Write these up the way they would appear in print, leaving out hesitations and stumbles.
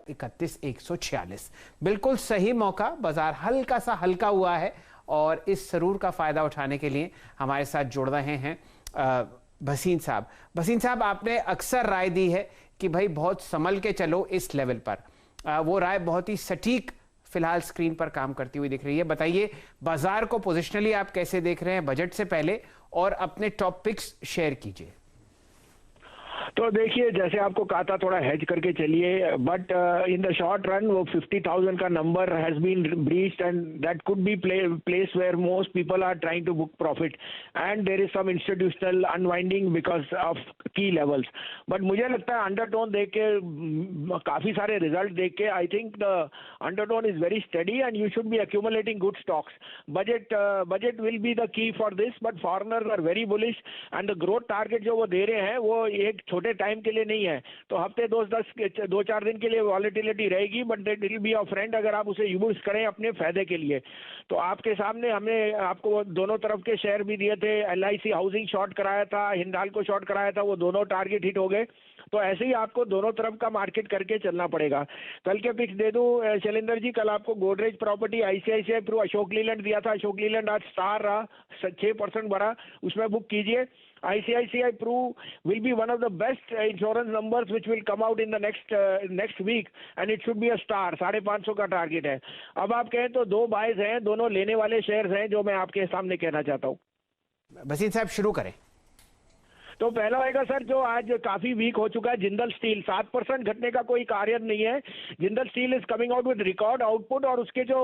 31,146। बिल्कुल सही मौका, बाजार हल्का सा हल्का हुआ है और इस जरूर का फायदा उठाने के लिए हमारे साथ जुड़ रहे हैं भसीन साहब। भसीन साहब, आपने अक्सर राय दी है कि भाई बहुत संभल के चलो इस लेवल पर। वो राय बहुत ही सटीक फिलहाल स्क्रीन पर काम करती हुई दिख रही है। बताइए, बाजार को पोजिशनली आप कैसे देख रहे हैं बजट से पहले, और अपने टॉप पिक्स शेयर कीजिए। तो देखिए, जैसे आपको कहा था थोड़ा हेज करके चलिए, but in the short run वो 50,000 का number has been breached and that could be place where most people are trying to book profit and there is some institutional unwinding because of key levels. But मुझे लगता है undertone देख के, काफी सारे result देख के, I think the undertone is very steady and you should be accumulating good stocks. Budget will be the key for this, but foreigners are very bullish and the growth target जो वो दे रहे हैं वो एक छोटे time के लिए नहीं है। तो हफ्ते 2-4 दिन के लिए वॉलेटिलिटी रहेगी, but that will be a friend अगर आप उसे यूज करें अपने फायदे के लिए। तो आपके सामने हमने आपको दोनों तरफ के शेयर भी दिए थे। LIC हाउसिंग शॉर्ट कराया था, हिंडाल्को शॉर्ट कराया था, वो दोनों टारगेट हिट हो गए। तो ऐसे ही आपको दोनों तरफ का मार्केट करके चलना पड़ेगा। कल के पिक्स दे दूं शैलेंद्र जी, कल आपको Godrej property, ICICI Pru, Ashok Leyland दिया था। अशोक लीलैंड आज स्टार रहा, 6% बढ़ा, उसमें बुक कीजिए। ICICI Pru will be one of the best insurance numbers which will come out in the next week and it should be a star। 550 का टारगेट है। अब आप कहें तो दो बायर्स हैं, दोनों लेने वाले शेयर्स हैं जो मैं आपके सामने कहना चाहता हूँ। भसीन साहब शुरू करें। तो पहला होगा सर, जो आज काफी वीक हो चुका है, जिंदल स्टील। 7% घटने का कोई कार्य नहीं है। Jindal steel is coming out with record output और उसके जो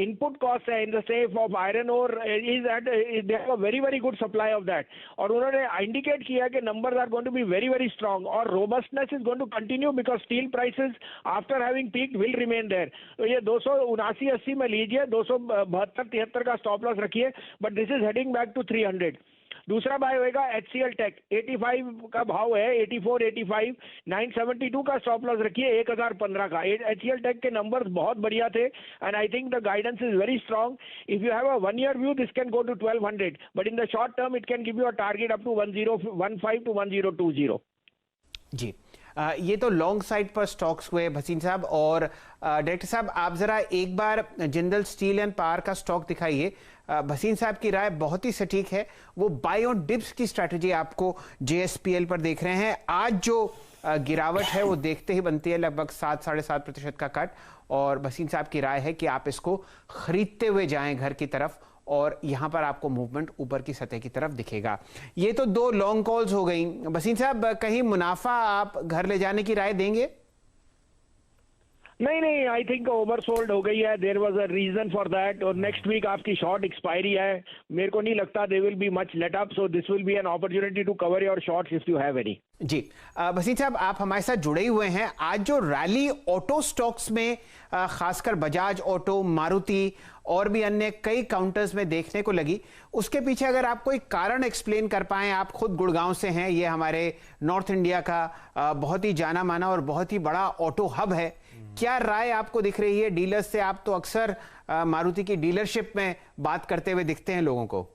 इनपुट कॉस्ट है in the safe of iron ore is at, they have a very very good supply of that. और उन्होंने इंडिकेट किया कि numbers are going to be very very strong और robustness is going to continue because steel prices after having peaked will remain there. तो ये 279-80 में लीजिए, 272-73 का स्टॉप लॉस रखिए, but this is heading back to 300। दूसरा बाय होएगा HCL take. 85 का भाव है, 84, 85, 972 का स्टॉप लॉस रखिए, 1015 का। HCL टेक के नंबर्स बहुत बढ़िया थे and I think the guidance is very strong. If you have a 1 year view this can go to 1200, but in the short term it can give you a target up to 1015 to 1020। जी, ये तो long side पर stocks हुए भसीन साहब। और director साहब, आप जरा एक बार जिंदल स्टील एंड पावर का स्टॉक दिखाइए। भसीन साहब की राय बहुत ही सटीक है। वो बाय ऑन डिप्स की स्ट्रैटेजी आपको JSPL पर देख रहे हैं। आज जो गिरावट है वो देखते ही बनती है, लगभग 7-7.5% का कट। और भसीन साहब की राय है कि आप इसको खरीदते हुए जाएं घर की तरफ, और यहां पर आपको मूवमेंट ऊपर की सतह की तरफ दिखेगा। ये तो 2 लॉन्ग कॉल्स हो गई। भसीन साहब, कहीं मुनाफा आप घर ले जाने की राय देंगे? नहीं, आई थिंक ओवरसोल्ड हो गई है। There was a reason for that. और नेक्स्ट वीक आपकी शॉर्ट एक्सपायरी है, मेरे को नहीं लगता they will be much let up, so this will be an opportunity to cover your shorts if you have any. जी, भसीन साहब, आप हमारे साथ जुड़े हुए हैं। आज जो रैली ऑटो स्टॉक्स में खासकर बजाज ऑटो, मारुति और भी अन्य कई काउंटर्स में देखने को लगी, उसके पीछे अगर आप कोई कारण एक्सप्लेन कर पाएं। आप खुद गुड़गांव से हैं, ये हमारे नॉर्थ इंडिया का बहुत ही जाना माना और बहुत ही बड़ा ऑटो हब है। क्या राय आपको दिख रही है डीलर्स से? आप तो अक्सर मारुति की डीलरशिप में बात करते हुए दिखते हैं लोगों को।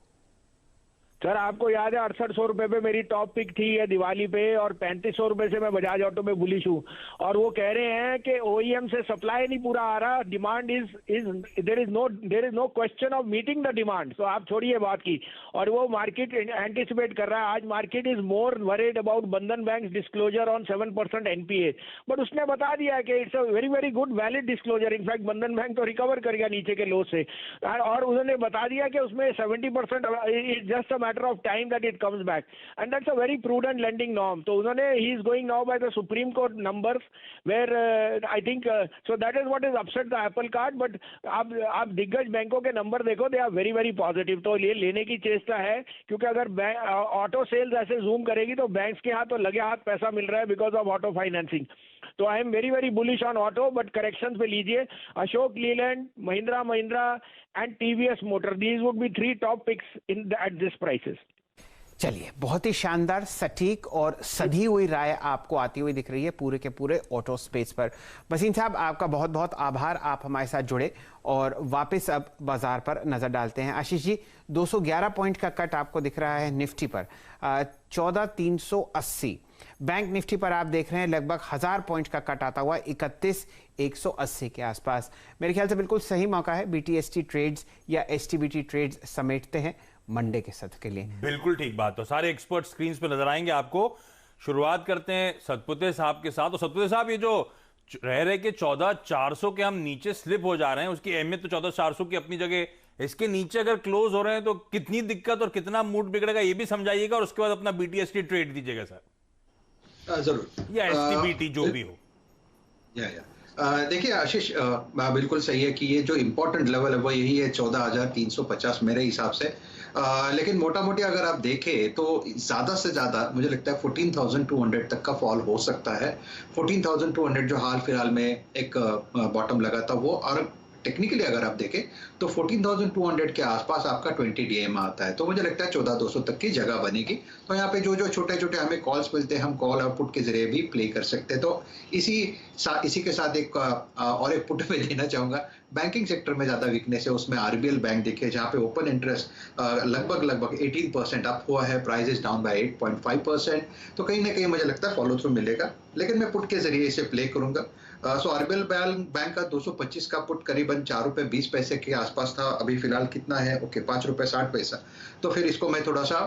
सर, आपको याद है 6800 रुपए पे मेरी टॉप पिक थी है दिवाली पे, और 3500 रुपए से मैं बजाज ऑटो में बुलिश हूँ। और वो कह रहे हैं कि OEM से सप्लाई नहीं पूरा आ रहा, demand there is no question of meeting the demand. तो आप छोड़िए बात की, और वो मार्केट एंटिसिपेट कर रहा है। आज market is more worried about Bandhan Bank disclosure on 7% NPA, but उसने बता दिया कि it's a very very good valid disclosure. In fact Bandhan Bank तो रिकवर कर गया नीचे के लो से, और उन्होंने बता दिया कि उसमें 70% is just matter of time that it comes back, and that's a very prudent lending norm. So उन्होंने he is going now by the Supreme Court numbers where I think so that is what is upset the apple cart. But आप दिग्गज बैंकों के number देखो, they are very very positive। तो ये लेने की चेष्टा है, क्योंकि अगर ऑटो सेल्स ऐसे जूम करेगी तो बैंक्स के हाथ तो लगे हाथ पैसा मिल रहा है बिकॉज ऑफ ऑटो फाइनेंसिंग। तो I am very very bullish on auto, but corrections पे लीजिए। Ashok Leyland, Mahindra and TVS motor, these would be 3 top picks in at this prices. चलिए, बहुत ही शानदार, सटीक और सधी हुई राय आपको आती हुई दिख रही है पूरे के पूरे ऑटो स्पेस पर। वसीम साहब, आपका बहुत बहुत आभार, आप हमारे साथ जुड़े और वापस अब बाजार पर नजर डालते हैं। आशीष जी, 211 पॉइंट का कट आपको दिख रहा है निफ्टी पर, 14,380। बैंक निफ्टी पर आप देख रहे हैं लगभग 1000 पॉइंट का कट आता हुआ 31,180 के आसपास। मेरे ख्याल से बिल्कुल सही मौका है BTST ट्रेड्स या STBT ट्रेड्स समेटते हैं मंडे के सत्र के लिए। बिल्कुल ठीक बात। तो सारे एक्सपर्ट स्क्रीन पे नजर आएंगे आपको। शुरुआत करते हैं सतपुते साहब के साथ। तो सतपुते साहब, ये जो रह रहे के 14,400 के हम नीचे स्लिप हो जा रहे हैं, उसकी अहमियत तो 14,400 की अपनी जगह, इसके नीचे अगर क्लोज हो रहे हैं तो कितनी दिक्कत और कितना मूड बिगड़ेगा ये भी समझाइएगा, और उसके बाद अपना BTST ट्रेड दीजिएगा सर। जरूर, या STBT जो भी हो। देखिए आशीष, बिल्कुल सही है कि ये जो इंपॉर्टेंट लेवल है वो यही है 14,350 मेरे हिसाब से। लेकिन मोटा मोटी अगर आप देखें तो ज्यादा से ज्यादा मुझे लगता है 14,200 तक का फॉल हो सकता है। 14,200 जो हाल फिलहाल में एक बॉटम लगा था वो, और टेक्निकली अगर आप देखें तो 14,200 के आसपास आपका 20 DMA आता है, तो मुझे लगता है 14,200 तक की जगह बनेगी। तो यहाँ पे जो जो छोटे छोटे हमें कॉल्स मिलते हैं, हम कॉल और पुट के जरिए भी प्ले कर सकते हैं। तो इसी के साथ एक और एक पुट में देना चाहूंगा, बैंकिंग सेक्टर में ज्यादा वीकनेस है, उसमें RBL बैंक देखिए जहाँ पे ओपन इंटरेस्ट लगभग 18% अप हुआ है, प्राइस इज डाउन बाय 8.5%। तो कहीं ना कहीं मुझे लगता है फॉलो थ्रू मिलेगा, लेकिन मैं पुट के जरिए इसे प्ले करूंगा। सो RBL बैंक का 225 का पुट करीबन 4 रुपए 20 पैसे के आसपास था, अभी फिलहाल कितना है, ओके 5 रुपए 60 पैसा। तो फिर इसको मैं थोड़ा सा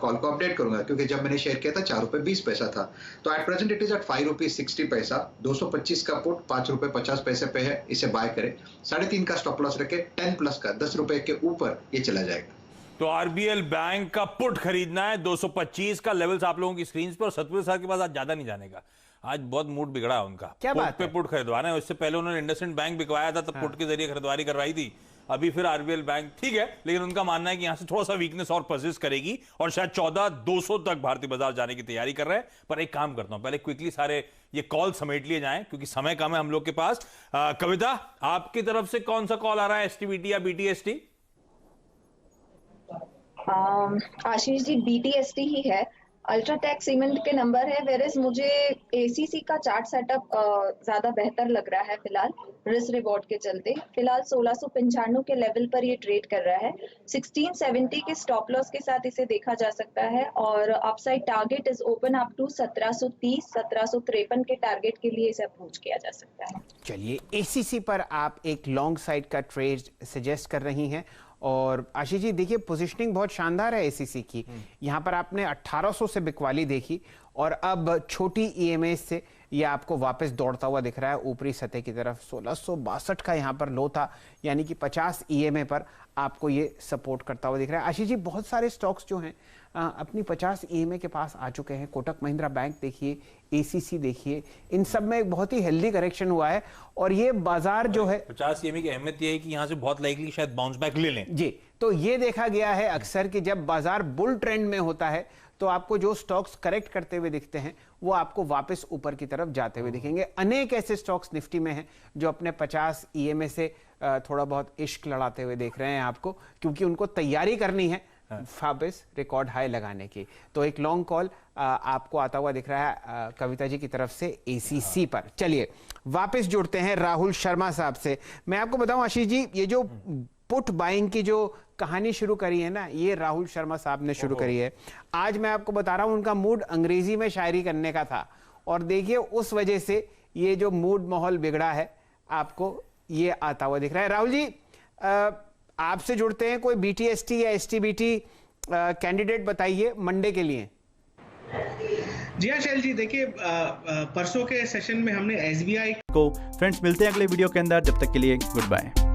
कॉल को अपडेट करूंगा, क्योंकि जब मैंने शेयर किया था 4 रुपए 20 पैसा था। तो at present it is at 5 rupees 60 पैसा। 225 का पुट 5 रुपए 50 पैसे पे है, इसे बाय करें। 3.5 का स्टॉप लॉस रखे, 10 प्लस का 10 रुपए के ऊपर ये चला जाएगा। तो RBL बैंक का पुट खरीदना है, 225 का लेवल्स आप लोगों की स्क्रीन पर। सतपुते साहब के पास आज ज्यादा नहीं जाने का, आज बहुत मूड बिगड़ा है उनका। क्या बात पे पुट खरीदवाना है। इससे पहले उन्होंने इंडसइंड बैंक बिकवाया था, तब पुट के जरिए खरीदवारी करवाई थी। अभी फिर RBL बैंक, ठीक है, लेकिन उनका मानना है कि यहां से थोड़ा सा वीकनेस और परसिस्ट करेगी और शायद 14,200 तक भारतीय बाजार जाने की तैयारी कर रहे हैं। पर एक काम करता हूं, पहले क्विकली सारे ये कॉल समेट लिए जाएं, क्योंकि समय कम है हम लोग के पास। कविता, आपकी तरफ से कौन सा कॉल आ रहा है, STBT या BTST? आशीष जी, BTST ही है। अल्ट्राटेक सीमेंट के नंबर है, वेरेस मुझे ACC का चार्ट सेटअप ज्यादा बेहतर लग रहा है फिलहाल, रिस्क रिवॉर्ड के चलते। फिलहाल 1695 के लेवल पर ये ट्रेड कर रहा है। 1670 के स्टॉप लॉस के साथ इसे देखा जा सकता है, और upside target is open up to 1730, 1753 के टारगेट के लिए इसे अप्रोच किया जा सकता है। चलिए, ACC पर आप एक लॉन्ग साइड का ट्रेड सजेस्ट कर रही हैं। और आशीष जी देखिए, पोजीशनिंग बहुत शानदार है ACC की। यहाँ पर आपने 1800 से बिकवाली देखी और अब छोटी EMA से ये आपको वापस दौड़ता हुआ दिख रहा है ऊपरी सतह की तरफ। 1662 का यहाँ पर लो था, यानी कि 50 EMA पर आपको ये सपोर्ट करता हुआ दिख रहा है। आशीष जी, बहुत सारे स्टॉक्स जो हैं अपनी 50 EMA के पास आ चुके हैं। कोटक महिंद्रा बैंक देखिए, ACC देखिए, इन सब में एक बहुत ही हेल्दी करेक्शन हुआ है। और ये बाजार जो है 50 EMA की अहमियत ये है कि यहां से बहुत लाइकली शायद बाउंस बैक ले लें जी। तो ये देखा गया है अक्सर कि जब बाजार बुल ट्रेंड में होता है तो आपको जो स्टॉक्स करेक्ट करते हुए दिखते हैं वो आपको वापस ऊपर की तरफ जाते हुए दिखेंगे। अनेक ऐसे स्टॉक्स निफ्टी में हैं जो अपने 50 EMA से थोड़ा बहुत इश्क लड़ाते हुए देख रहे हैं आपको, क्योंकि उनको तैयारी करनी है वापस रिकॉर्ड हाई लगाने की। तो एक लॉन्ग कॉल आपको आता हुआ दिख रहा है कविता जी की तरफ से ACC पर। चलिए वापस जुड़ते हैं राहुल शर्मा साहब से। मैं आपको बताऊं आशीष जी, ये जो पुट बाइंग की जो कहानी शुरू करी है ना, ये राहुल शर्मा साहब ने शुरू करी है। आज मैं आपको बता रहा हूं, उनका मूड अंग्रेजी में शायरी करने का था, और देखिए उस वजह से ये जो मूड माहौल बिगड़ा है आपको ये आता हुआ दिख रहा है। राहुल जी, आपसे जुड़ते हैं, कोई BTST या STBT कैंडिडेट बताइए मंडे के लिए। जी हाँ शैल जी, देखिए परसों के सेशन में हमने SBI को फ्रेंड्स मिलते हैं अगले वीडियो के अंदर। जब तक के लिए गुड बाय।